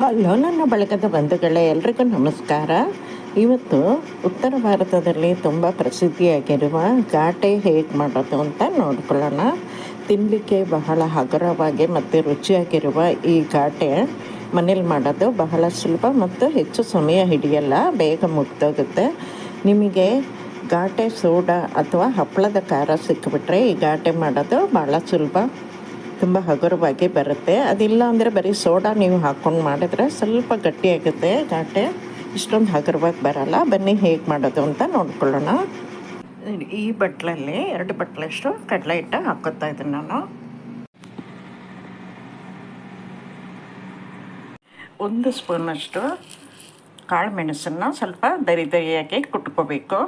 Hello ನನ್ನ ಬಳಗದ ಬಂಧುಗಳೇ, ಎಲ್ರಿಗೂ ನಮಸ್ಕಾರ. ಇವತ್ತು ಉತ್ತರ ಭಾರತದಲ್ಲಿ ತುಂಬ ಪ್ರಸಿದ್ಧಿಯಾಗಿರುವ ಘಾಟೆ ಹೇಗೆ ಮಾಡೋದು ಅಂತ ನೋಡ್ಕೊಳ್ಳೋಣ. ತಿನ್ನಲಿಕ್ಕೆ ಬಹಳ ಹಗುರವಾಗಿ ಮತ್ತು ರುಚಿಯಾಗಿರುವ ಈ ಘಾಟೆ ಮನೇಲಿ ಮಾಡೋದು ಬಹಳ ಸುಲಭ ಮತ್ತು ಹೆಚ್ಚು ಸಮಯ ಹಿಡಿಯಲ್ಲ, ಬೇಗ ಮುಗ್ದೋಗುತ್ತೆ. ನಿಮಗೆ ಘಾಟೆ ಸೋಡಾ ಅಥವಾ ಹಪ್ಪಳದ ಖಾರ ಸಿಕ್ಕಿಬಿಟ್ರೆ ಈ ಘಾಟೆ ಮಾಡೋದು ಭಾಳ ಸುಲಭ, ತುಂಬ ಹಗುರವಾಗಿ ಬರುತ್ತೆ. ಅದಿಲ್ಲ ಅಂದರೆ ಬರೀ ಸೋಡಾ ನೀವು ಹಾಕ್ಕೊಂಡು ಮಾಡಿದ್ರೆ ಸ್ವಲ್ಪ ಗಟ್ಟಿಯಾಗುತ್ತೆ ಘಾಟೆ, ಇಷ್ಟೊಂದು ಹಗುರವಾಗಿ ಬರಲ್ಲ. ಬನ್ನಿ ಹೇಗೆ ಮಾಡೋದು ಅಂತ ನೋಡ್ಕೊಳ್ಳೋಣ. ಈ ಬಟ್ಲಲ್ಲಿ 2 ಬಟ್ಲಷ್ಟು ಕಡಲೆ ಹಿಟ್ಟು ಹಾಕ್ಕೊತಾ ಇದ್ದೀನಿ ನಾನು. 1 ಸ್ಪೂನಷ್ಟು ಕಾಳು ಮೆಣಸನ್ನು ಸ್ವಲ್ಪ ದರಿಯಾಗಿ ಕುಟ್ಕೋಬೇಕು.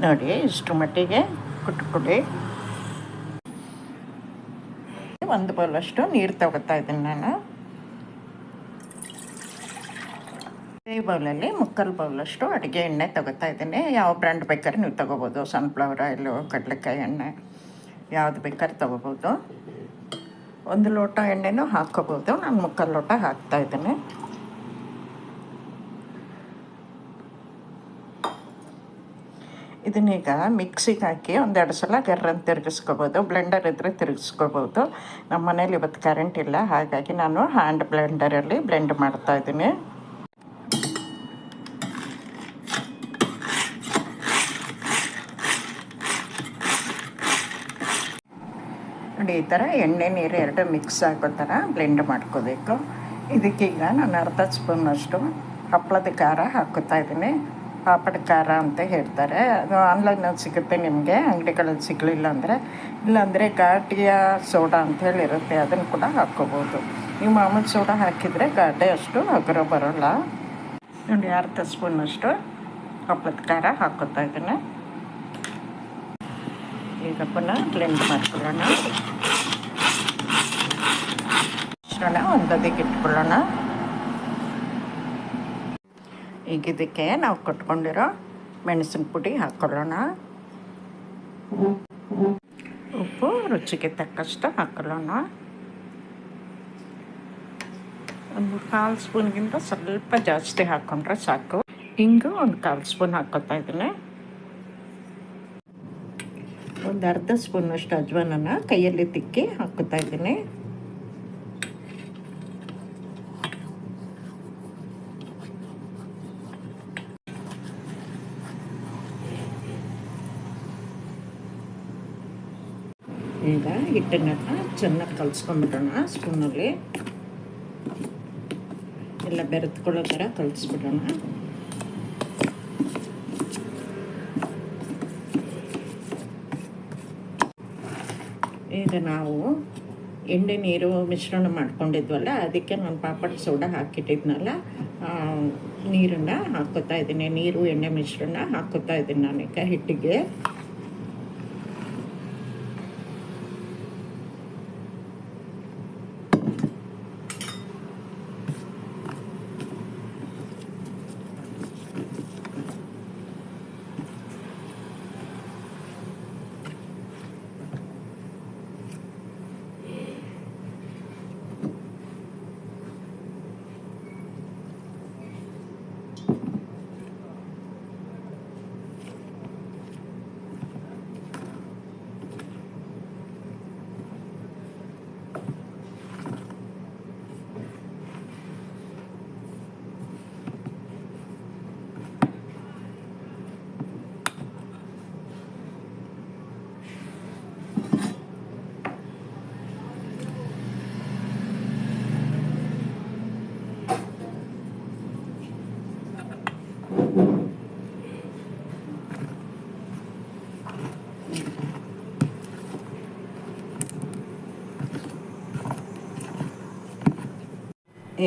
ನೋಡಿ, ಇಷ್ಟು ಮಟ್ಟಿಗೆ ಕುಟ್ಕೊಡಿ. 1 ಬೌಲಷ್ಟು ನೀರು ತಗೋತಾ ಇದ್ದೀನಿ ನಾನು. ಈ ಬೌಲಲ್ಲಿ 3/4 ಬೌಲಷ್ಟು ಅಡುಗೆ ಎಣ್ಣೆ ತಗೋತಾ ಇದ್ದೀನಿ. ಯಾವ ಬ್ರ್ಯಾಂಡ್ ಬೇಕಾದ್ರೆ ನೀವು ತೊಗೋಬೋದು, ಸನ್ಫ್ಲವರ್ ಆಯಿಲು, ಕಡಲೆಕಾಯಿ ಎಣ್ಣೆ, ಯಾವುದು ಬೇಕಾದ್ರೆ ತೊಗೋಬೋದು. 1 ಲೋಟ ಎಣ್ಣೆನೂ ಹಾಕ್ಕೋಬೋದು, ನಾನು 3/4 ಲೋಟ ಹಾಕ್ತಾಯಿದ್ದೀನಿ. ಇದನ್ನೀಗ ಮಿಕ್ಸಿಗೆ ಹಾಕಿ 1-2 ಸಲ ಗರ್ರಂತ ತಿರುಗಿಸ್ಕೋಬೋದು. ಬ್ಲೆಂಡರ್ ಇದ್ದರೆ ತಿರುಗಿಸ್ಕೋಬೋದು. ನಮ್ಮ ಮನೇಲಿ ಇವತ್ತು ಕರೆಂಟ್ ಇಲ್ಲ, ಹಾಗಾಗಿ ನಾನು ಹ್ಯಾಂಡ್ ಬ್ಲೆಂಡರಲ್ಲಿ ಬ್ಲೆಂಡ್ ಮಾಡ್ತಾಯಿದ್ದೀನಿ. ನೋಡಿ, ಈ ಥರ ಎಣ್ಣೆ ನೀರು 2 ಮಿಕ್ಸ್ ಆಗೋ ಥರ ಬ್ಲೆಂಡ್ ಮಾಡ್ಕೋಬೇಕು. ಇದಕ್ಕೀಗ ನಾನು 1/2 ಸ್ಪೂನಷ್ಟು ಹಪ್ಪಳದ ಖಾರ ಹಾಕ್ಕೋತಾ ಇದ್ದೀನಿ. ಪಾಪಡ ಖಾರ ಅಂತ ಹೇಳ್ತಾರೆ, ಅದು ಆನ್ಲೈನಲ್ಲಿ ಸಿಗುತ್ತೆ ನಿಮಗೆ, ಅಂಗಡಿಗಳಲ್ಲಿ ಸಿಗಲಿಲ್ಲ ಅಂದರೆ. ಇಲ್ಲಾಂದರೆ ಘಾಟಿಯ ಸೋಡಾ ಅಂಥೇಳಿ ಇರುತ್ತೆ, ಅದನ್ನು ಕೂಡ ಹಾಕ್ಕೋಬೋದು. ನೀವು ಮಾಮೂಲು ಸೋಡಾ ಹಾಕಿದರೆ ಘಾಟೆ ಅಷ್ಟು ಹಗುರ ಬರೋಲ್ಲ. ನೋಡಿ, 1/2 ಸ್ಪೂನಷ್ಟು ಹಪ್ಪಳದ ಖಾರ ಹಾಕ್ಕೋತಾ ಇದ್ದೀನಿ. ಈಗ ಪುನಃ ಬ್ಲೆಂಡ್ ಮಾಡ್ಕೊಳ್ಳೋಣ. ಮಿಶ್ರಣ ಒಂದದಿಗೆ ಇಟ್ಕೊಳ್ಳೋಣ. ಈಗ ಇದಕ್ಕೆ ನಾವು ಕೊಟ್ಕೊಂಡಿರೋ ಮೆಣಸಿನ ಪುಡಿ ಹಾಕ್ಕೊಳ್ಳೋಣ. ಉಪ್ಪು ರುಚಿಗೆ ತಕ್ಕಷ್ಟು ಹಾಕ್ಕೊಳ್ಳೋಣ. 1/4 ಸ್ಪೂನ್ಗಿಂತ ಸ್ವಲ್ಪ ಜಾಸ್ತಿ ಹಾಕ್ಕೊಂಡ್ರೆ ಸಾಕು. ಹಿಂಗು 1/4 ಸ್ಪೂನ್ ಹಾಕ್ಕೊತಾ ಇದ್ದೀನಿ. 1/2 ಸ್ಪೂನಷ್ಟು ಅಜ್ವಾನನ್ನು ಕೈಯಲ್ಲಿ ತಿಕ್ಕಿ ಹಾಕ್ಕೊತಾ ಇದ್ದೀನಿ. ಈಗ ಹಿಟ್ಟನ್ನು ಚೆನ್ನಾಗಿ ಕಲಿಸ್ಕೊಂಡ್ಬಿಡೋಣ. ಸ್ಪೂನಲ್ಲಿ ಎಲ್ಲ ಬೆರೆತ್ಕೊಳ್ಳೋ ಥರ ಕಲಿಸ್ಬಿಡೋಣ. ಈಗ ನಾವು ಎಣ್ಣೆ ನೀರು ಮಿಶ್ರಣ ಮಾಡ್ಕೊಂಡಿದ್ವಲ್ಲ, ಅದಕ್ಕೆ ನಾನು ಪಾಪಡ ಸೋಡಾ ಹಾಕಿಟ್ಟಿದ್ನಲ್ಲ, ನೀರನ್ನು ಹಾಕ್ಕೋತಾ ಇದ್ದೀನಿ. ನೀರು ಎಣ್ಣೆ ಮಿಶ್ರಣ ಹಾಕ್ಕೋತಾ ಇದ್ದೀನಿ ನಾನೀಗ ಹಿಟ್ಟಿಗೆ.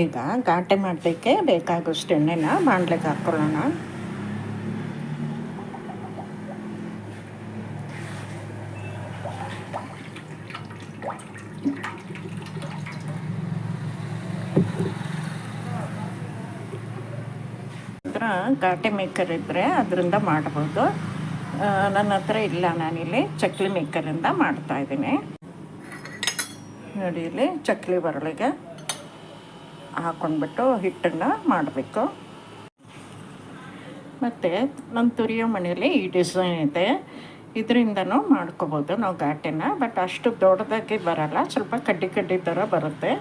ಈಗ ಘಾಟೆ ಮಾಡಲಿಕ್ಕೆ ಬೇಕಾಗೋಷ್ಟು ಎಣ್ಣೆನ ಬಾಣಲೆಗೆ ಹಾಕ್ಕೊಳ್ಳೋಣ. ಘಾಟೆ ಮೇಕರ್ ಇದ್ದರೆ ಅದರಿಂದ ಮಾಡ್ಬೋದು. ನನ್ನ ಹತ್ರ ಇಲ್ಲ, ನಾನಿಲ್ಲಿ ಚಕ್ಲಿ ಮೇಕರಿಂದ ಮಾಡ್ತಾಯಿದ್ದೀನಿ. ನೋಡಿ, ಇಲ್ಲಿ ಚಕ್ಲಿ ಬರಳಿಗೆ ಹಾಕ್ಕೊಂಡ್ಬಿಟ್ಟು ಹಿಟ್ಟನ್ನು ಮಾಡಬೇಕು. ಮತ್ತು ನನ್ನ ತುರಿಯೋ ಮನೆಯಲ್ಲಿ ಈ ಡಿಸೈನ್ ಇದೆ, ಇದರಿಂದನೂ ಮಾಡ್ಕೋಬೋದು ನಾವು ಘಾಟೆನ. ಬಟ್ ಅಷ್ಟು ದೊಡ್ಡದಾಗಿ ಬರೋಲ್ಲ, ಸ್ವಲ್ಪ ಕಡ್ಡಿ ಕಡ್ಡಿ ಥರ ಬರುತ್ತೆ.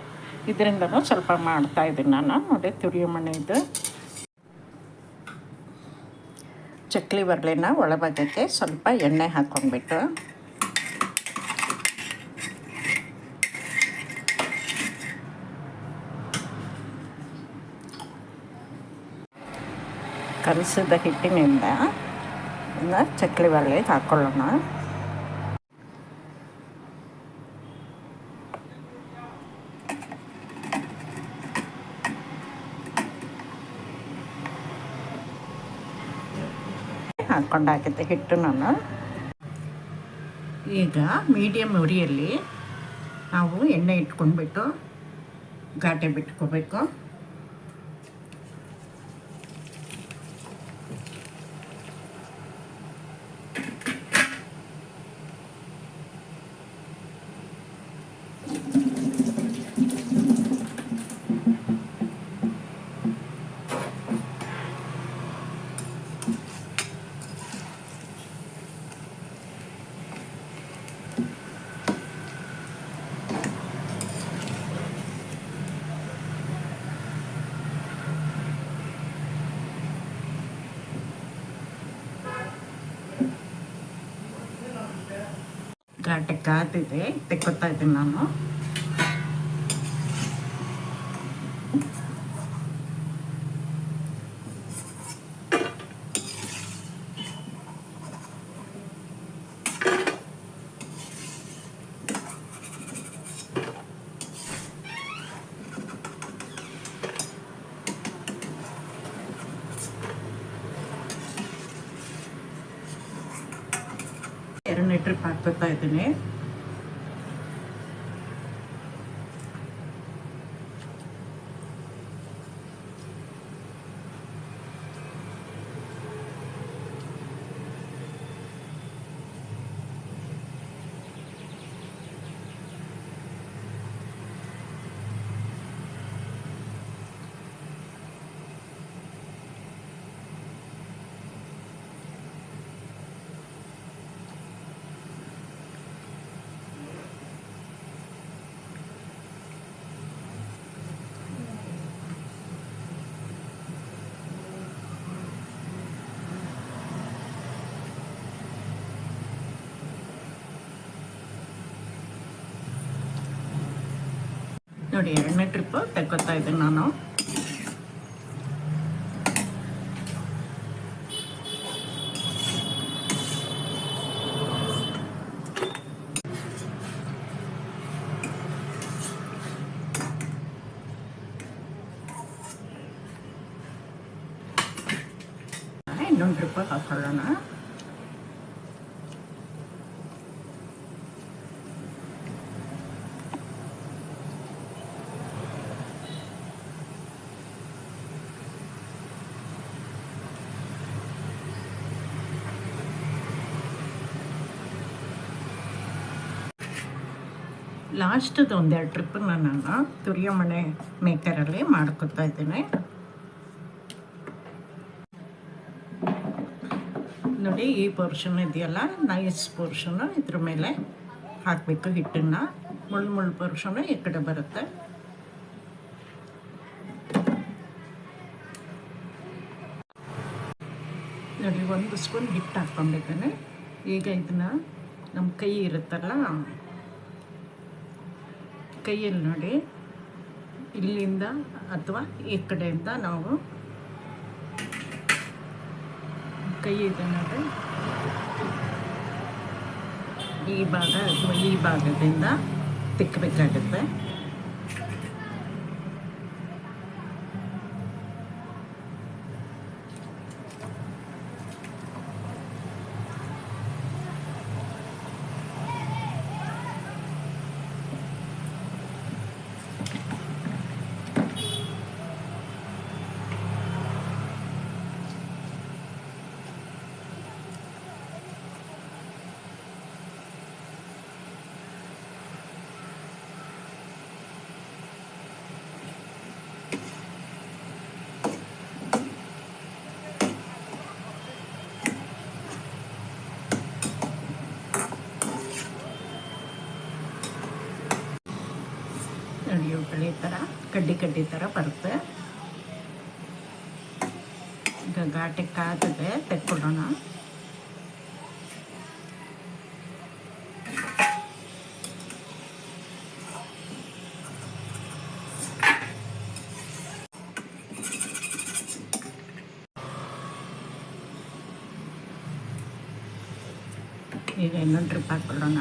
ಇದರಿಂದನೂ ಸ್ವಲ್ಪ ಮಾಡ್ತಾಯಿದ್ದೀನಿ ನಾನು. ನೋಡಿ, ತುರಿಯೋ ಮಣೆದು ಚಕ್ಲಿ ಬರಲಿನ ಒಳಭಾಗಕ್ಕೆ ಸ್ವಲ್ಪ ಎಣ್ಣೆ ಹಾಕ್ಕೊಂಡ್ಬಿಟ್ಟು ಕಲಸಿದ ಹಿಟ್ಟಿನಿಂದ ಚಕ್ಲಿ ಬರಲಿಗೆ ಹಾಕ್ಕೊಳ್ಳೋಣ. ಹಾಕ್ಕೊಂಡಾಕಿದ್ದೆ ಹಿಟ್ಟು ನಾನು. ಈಗ ಮೀಡಿಯಮ್ ಉರಿಯಲ್ಲಿ ನಾವು ಎಣ್ಣೆ ಇಟ್ಕೊಂಡ್ಬಿಟ್ಟು ಘಾಟೆ ಬಿಟ್ಕೋಬೇಕು. ಘಾಟೆ ಕಾದಿದೆ, ತೆಕ್ಕೊತಾ ಇದ್ದೀನಿ ನಾನು. ಎರಡನೇ ಟ್ರಿಪ್ ಹಾಕ್ತಾ ಇದ್ದೀನಿ. ನೋಡಿ, ಎರಡನೇ ಟ್ರಿಪ್ಪು ತೆಕ್ಕೊತಾ ಇದ್ದೀನಿ ನಾನು. ಇನ್ನೊಂದು ಟ್ರಿಪ್ ಹಾಕೊಳ್ಳೋಣ. ಲಾಸ್ಟದು ಒಂದೆರಡು ಟ್ರಿಪ್ಪನ್ನ ನಾನು ತುರಿಯೋ ಮಣೆ ಮೇಕರಲ್ಲಿ ಮಾಡ್ಕೊತಾ ಇದ್ದೀನಿ. ನೋಡಿ, ಈ ಪೋರ್ಷನ್ ಇದೆಯಲ್ಲ, ನೈಸ್ ಪೋರ್ಷನ್ನು ಇದ್ರ ಮೇಲೆ ಹಾಕಬೇಕು ಹಿಟ್ಟನ್ನು. ಮುಳ್ಳು ಮುಳ್ಳು ಪೋರ್ಷನ್ನು ಈ ಕಡೆ ಬರುತ್ತೆ. ನೋಡಿ, 1 ಸ್ಪೂನ್ ಹಿಟ್ಟು ಹಾಕ್ಕೊಂಡಿದ್ದೇನೆ. ಈಗ ಇದನ್ನು ನಮ್ಮ ಕೈ ಇರುತ್ತಲ್ಲ, ಕೈಯಲ್ಲಿ ನೋಡಿ, ಇಲ್ಲಿಂದ ಅಥವಾ ಈ ಕಡೆಯಿಂದ ನಾವು ಕೈ ಇದೆ ನೋಡಿ, ಈ ಭಾಗ ಅಥವಾ ಈ ಭಾಗದಿಂದ ತಿಕ್ಕಬೇಕಾಗುತ್ತೆ. ಬಿಳಿ ಥರ ಕಡ್ಡಿ ಥರ ಬರುತ್ತೆ. ಈಗ ಘಾಟೆ ಕಾದಿದೆ, ತೆಕ್ಕೊಡೋಣ. ಈಗ ಇನ್ನೊಂದು ಟ್ರಿಪ್ ಹಾಕ್ಕೊಳ್ಳೋಣ.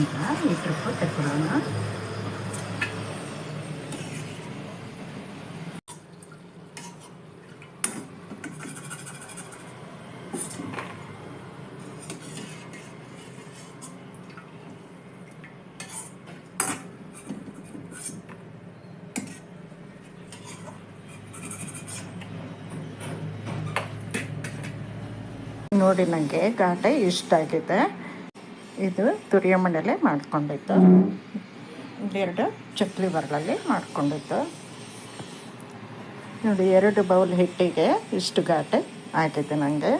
ಈಗ ಈ ಟ್ರಿಪ್ಪು ತೆಕ್ಕೊಡೋಣ. ನೋಡಿ, ನನಗೆ ಘಾಟೆ ಇಷ್ಟ ಆಗಿದೆ. ಇದು ತುರಿಯ ಮನೆಯಲ್ಲೇ ಮಾಡ್ಕೊಂಡಿದ್ದು, 2 ಚಕ್ಲಿ ಬರಲಲ್ಲಿ ಮಾಡ್ಕೊಂಡಿದ್ದು. ನೋಡಿ, 2 ಬೌಲ್ ಹಿಟ್ಟಿಗೆ ಇಷ್ಟು ಘಾಟೆ ಆಗಿದೆ ನನಗೆ.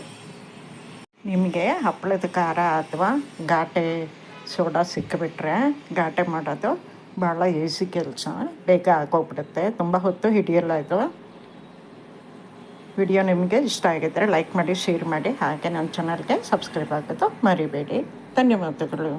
ನಿಮಗೆ ಹಪ್ಪಳದ ಖಾರ ಅಥವಾ ಘಾಟೆ ಸೋಡಾ ಸಿಕ್ಕಿಬಿಟ್ರೆ ಘಾಟೆ ಮಾಡೋದು ಭಾಳ ಈಸಿ ಕೆಲಸ, ಬೇಗ ಆಗೋಗ್ಬಿಡುತ್ತೆ, ತುಂಬ ಹೊತ್ತು ಹಿಡಿಯಲ್ಲ ಇದು. ವಿಡಿಯೋ ನಿಮಗೆ ಇಷ್ಟ ಆಗಿದ್ದರೆ ಲೈಕ್ ಮಾಡಿ, ಶೇರ್ ಮಾಡಿ, ಹಾಗೆ ನನ್ನ ಚಾನಲ್ಗೆ ಸಬ್ಸ್ಕ್ರೈಬ್ ಆಗೋದು ಮರಿಬೇಡಿ. ಧನ್ಯವಾದಗಳು.